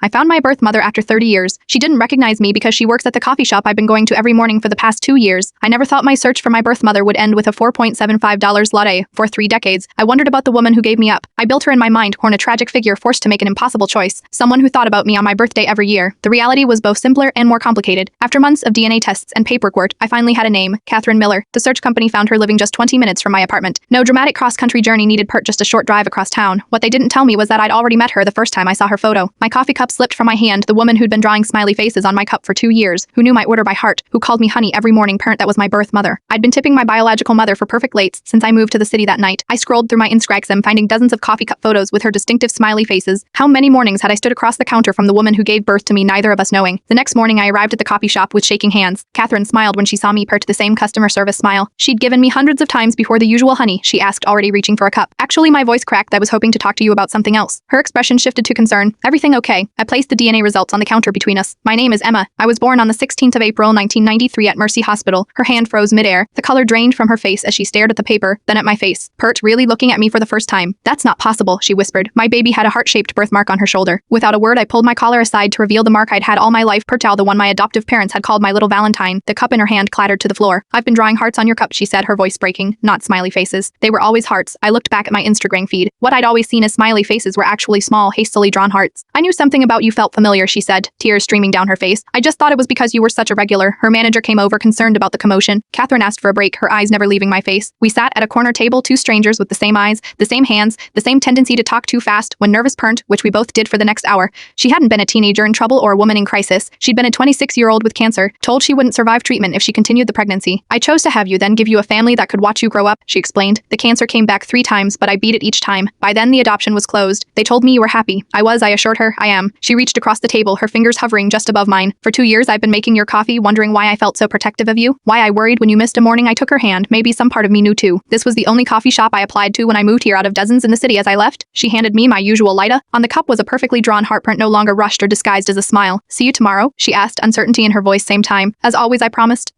I found my birth mother after 30 years. She didn't recognize me because she works at the coffee shop I've been going to every morning for the past 2 years. I never thought my search for my birth mother would end with a $4.75 latte. For 3 decades, I wondered about the woman who gave me up. I built her in my mind, a tragic figure forced to make an impossible choice. Someone who thought about me on my birthday every year. The reality was both simpler and more complicated. After months of DNA tests and paperwork, I finally had a name, Catherine Miller. The search company found her living just 20 minutes from my apartment. No dramatic cross-country journey needed, just a short drive across town. What they didn't tell me was that I'd already met her the first time I saw her photo. My coffee cup slipped from my hand. The woman who'd been drawing smiley faces on my cup for 2 years, who knew my order by heart, who called me honey every morning, parent that was my birth mother. I'd been tipping my biological mother for perfect lates since I moved to the city that night. I scrolled through my Instagram, finding dozens of coffee cup photos with her distinctive smiley faces. How many mornings had I stood across the counter from the woman who gave birth to me, neither of us knowing? The next morning I arrived at the coffee shop with shaking hands. Catherine smiled when she saw me, pert the same customer service smile she'd given me hundreds of times before. The usual honey, she asked, already reaching for a cup. Actually, my voice cracked. I was hoping to talk to you about something else. Her expression shifted to concern. Everything okay? I placed the DNA results on the counter between us. My name is Emma. I was born on the 16th of April 1993 at Mercy Hospital. Her hand froze midair. The color drained from her face as she stared at the paper, then at my face. Pert, really looking at me for the first time. That's not possible, she whispered. My baby had a heart-shaped birthmark on her shoulder. Without a word, I pulled my collar aside to reveal the mark I'd had all my life. Pertal, the one my adoptive parents had called my little Valentine. The cup in her hand clattered to the floor. I've been drawing hearts on your cup, she said, her voice breaking. Not smiley faces. They were always hearts. I looked back at my Instagram feed. What I'd always seen as smiley faces were actually small, hastily drawn hearts. I knew something about you felt familiar, she said, tears streaming down her face. I just thought it was because you were such a regular. Her manager came over, concerned about the commotion. Catherine asked for a break, her eyes never leaving my face. We sat at a corner table, two strangers with the same eyes, the same hands, the same tendency to talk too fast when nervous, pernt, which we both did for the next hour. She hadn't been a teenager in trouble or a woman in crisis. She'd been a 26-year-old with cancer, told she wouldn't survive treatment if she continued the pregnancy. I chose to have you, then give you a family that could watch you grow up, she explained. The cancer came back 3 times, but I beat it each time. By then, the adoption was closed. They told me you were happy. I assured her. I am. She reached across the table, her fingers hovering just above mine. For 2 years, I've been making your coffee, wondering why I felt so protective of you, why I worried when you missed a morning. I took her hand. Maybe some part of me knew too. This was the only coffee shop I applied to when I moved here out of dozens in the city. As I left, she handed me my usual Lita. On the cup was a perfectly drawn heart print, no longer rushed or disguised as a smile. See you tomorrow? She asked, uncertainty in her voice. Same time. As always, I promised.